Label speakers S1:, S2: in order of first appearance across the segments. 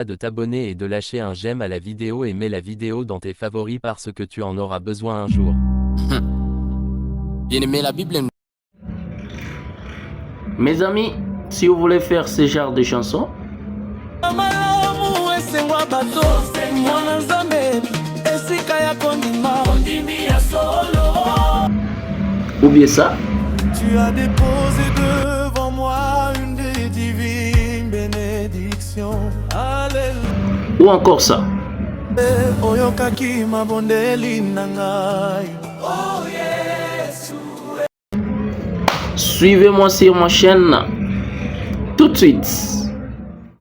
S1: de t'abonner et de lâcher un j'aime à la vidéo et mets la vidéo dans tes favoris parce que tu en auras besoin un jour.
S2: Bien aimé, la Bible. Mes amis, si vous voulez faire ce genre de chansons, ou bien ça,
S3: tu as déposé devant moi une divine bénédiction. Alléluia.
S2: ou encore ça.
S3: Oyokaki mabondeli na ngai. Oh yes.
S2: Suivez-moi sur ma chaîne tout de suite.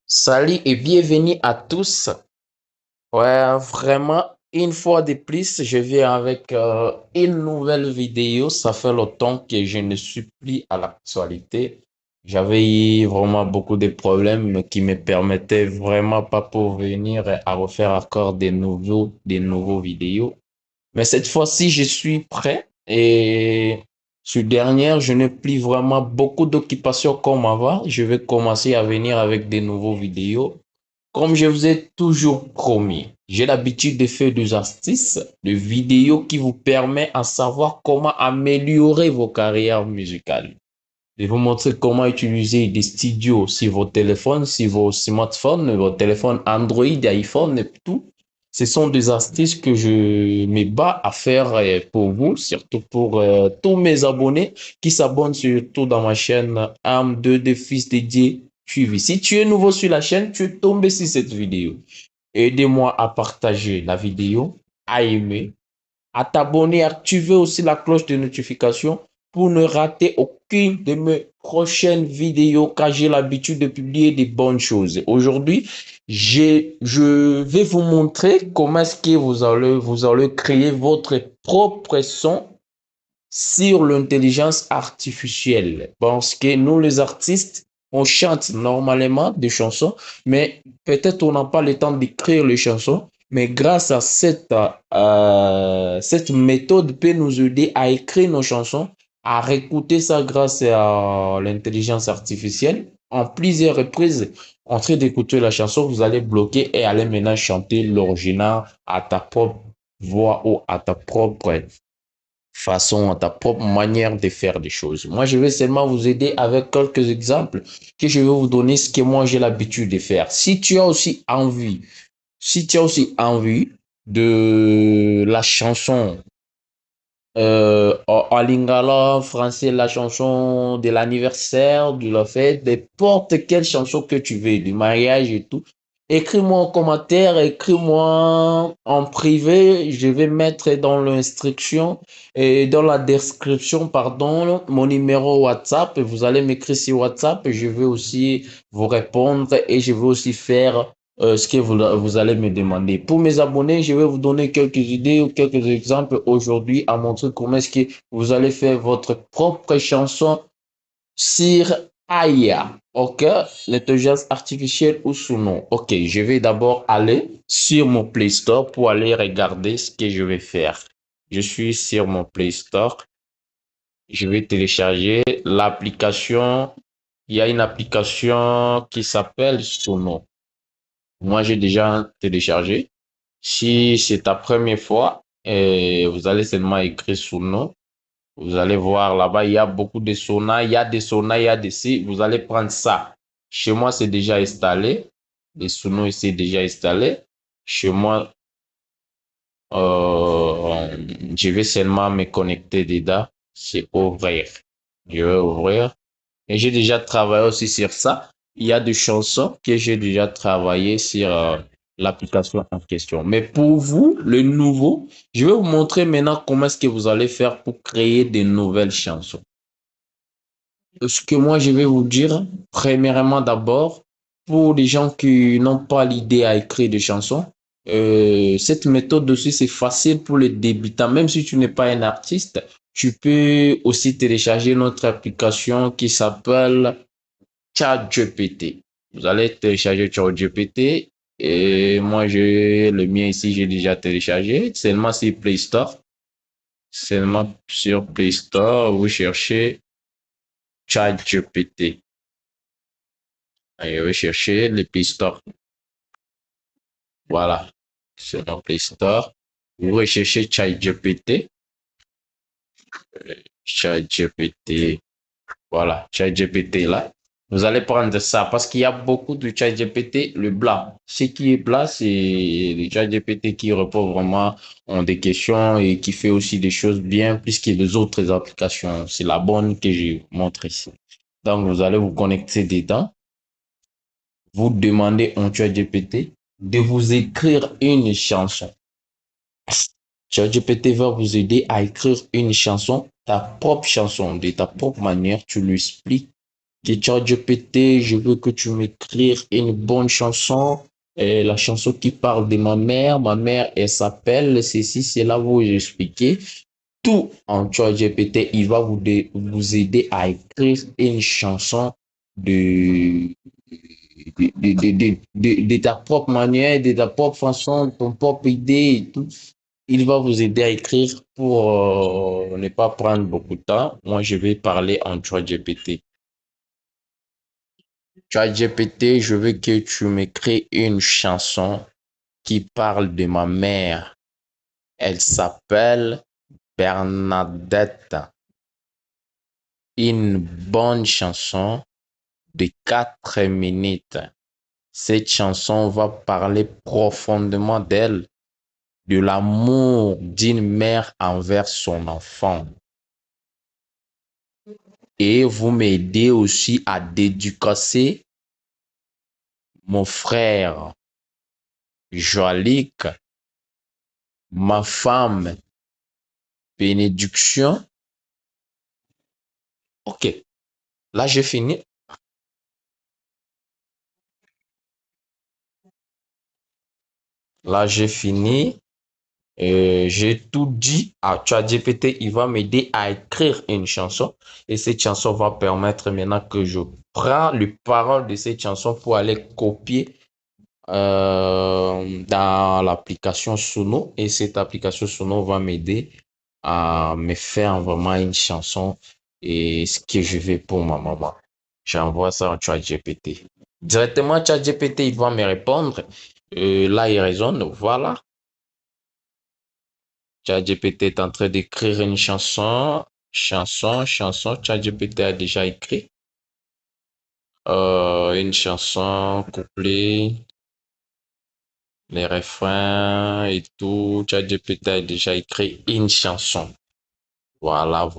S2: Salut et bienvenue à tous. Ouais, vraiment, une fois de plus, je viens avec une nouvelle vidéo. Ça fait longtemps que je ne suis plus à l'actualité. J'avais eu vraiment beaucoup de problèmes qui me permettaient vraiment pas pour venir à refaire encore des nouveaux vidéos. Mais cette fois-ci, je suis prêt et sur dernière, je n'ai plus vraiment beaucoup d'occupations comme avant. Je vais commencer à venir avec des nouveaux vidéos. Comme je vous ai toujours promis, j'ai l'habitude de faire des astuces, de vidéos qui vous permettent de savoir comment améliorer vos carrières musicales. Je vais vous montrer comment utiliser des studios sur vos téléphones, sur vos smartphones, vos téléphones Android, iPhone et tout. Ce sont des astuces que je me bats à faire pour vous, surtout pour tous mes abonnés qui s'abonnent surtout dans ma chaîne AM2 Fils dédié suivi. Si tu es nouveau sur la chaîne, tu es tombé sur cette vidéo. Aidez-moi à partager la vidéo, à aimer, à t'abonner, à activer aussi la cloche de notification pour ne rater aucune de mes prochaines vidéos car j'ai l'habitude de publier des bonnes choses. Aujourd'hui, je vais vous montrer comment est-ce que vous allez créer votre propre son sur l'intelligence artificielle. Parce que nous, les artistes, on chante normalement des chansons, mais peut-être on n'a pas le temps d'écrire les chansons. Mais grâce à cette méthode peut nous aider à écrire nos chansons, à réécouter ça grâce à l'intelligence artificielle. En plusieurs reprises, en train d'écouter la chanson, vous allez bloquer et aller maintenant chanter l'original à ta propre voix ou à ta propre façon, à ta propre manière de faire des choses. Moi, je vais seulement vous aider avec quelques exemples que je vais vous donner ce que moi j'ai l'habitude de faire. Si tu as aussi envie de la chanson en lingala, en français, la chanson de l'anniversaire, de la fête, n'importe quelle chanson que tu veux, du mariage et tout, écris-moi en commentaire, écris-moi en privé. Je vais mettre dans l'instruction et dans la description, pardon, mon numéro WhatsApp. Vous allez m'écrire sur WhatsApp et je vais aussi vous répondre et je vais aussi faire ce que vous allez me demander. Pour mes abonnés, je vais vous donner quelques idées ou quelques exemples aujourd'hui à montrer comment est-ce que vous allez faire votre propre chanson sur AI. OK? L'intelligence artificielle ou sous nom. OK, je vais d'abord aller sur mon Play Store pour aller regarder ce que je vais faire. Je suis sur mon Play Store. Je vais télécharger l'application. Il y a une application qui s'appelle Suno. Moi, j'ai déjà téléchargé. Si c'est ta première fois, vous allez seulement écrire Suno. Vous allez voir là-bas, il y a beaucoup de saunas. Il y a des saunas, il y a des sites. Vous allez prendre ça. Chez moi, c'est déjà installé. Les Suno, c'est déjà installé. Chez moi, je vais seulement me connecter dedans. C'est ouvrir. Je vais ouvrir. Et j'ai déjà travaillé aussi sur ça. Il y a des chansons que j'ai déjà travaillé sur l'application en question. Mais pour vous, le nouveau, je vais vous montrer maintenant comment est-ce que vous allez faire pour créer de nouvelles chansons. Ce que moi, je vais vous dire, premièrement d'abord, pour les gens qui n'ont pas l'idée à écrire des chansons, cette méthode aussi, c'est facile pour les débutants. Même si tu n'es pas un artiste, tu peux aussi télécharger notre application qui s'appelle ChatGPT. Vous allez télécharger ChatGPT et moi, le mien ici, j'ai déjà téléchargé. Seulement sur Play Store. Seulement sur Play Store, vous cherchez ChatGPT. Allez, vous cherchez le Play Store. Voilà, c'est dans Play Store. Vous recherchez ChatGPT. ChatGPT. Voilà, ChatGPT là. Vous allez prendre ça parce qu'il y a beaucoup de ChatGPT, le blanc. Ce qui est blanc, c'est le ChatGPT qui répond vraiment à des questions et qui fait aussi des choses bien plus que les autres applications. C'est la bonne que je montre ici. Donc, vous allez vous connecter dedans. Vous demandez à ChatGPT de vous écrire une chanson. ChatGPT va vous aider à écrire une chanson, ta propre chanson, de ta propre manière. Tu lui expliques que ChatGPT, je veux que tu m'écrives une bonne chanson. Et la chanson qui parle de ma mère. Ma mère, elle s'appelle ceci, cela, vous expliquer tout en ChatGPT. Il va vous aider à écrire une chanson de, de ta propre manière, de ta propre façon, ton propre idée et tout. Il va vous aider à écrire pour ne pas prendre beaucoup de temps. Moi, je vais parler en ChatGPT. ChatGPT, je veux que tu m'écris une chanson qui parle de ma mère. Elle s'appelle Bernadette. Une bonne chanson de 4 minutes. Cette chanson va parler profondément d'elle, de l'amour d'une mère envers son enfant. Et vous m'aidez aussi à dédicacer mon frère Joalik, ma femme Bénédiction. Ok, là j'ai fini. Là j'ai fini. J'ai tout dit à ChatGPT, il va m'aider à écrire une chanson et cette chanson va permettre maintenant que je prends les paroles de cette chanson pour aller copier dans l'application Suno et cette application Suno va m'aider à me faire vraiment une chanson et ce que je veux pour ma maman. J'envoie ça à ChatGPT. Directement, ChatGPT, il va me répondre. Là, il résonne. Voilà. ChatGPT est en train d'écrire une chanson. ChatGPT a déjà écrit une chanson, couplet, les refrains et tout. ChatGPT a déjà écrit une chanson. Voilà.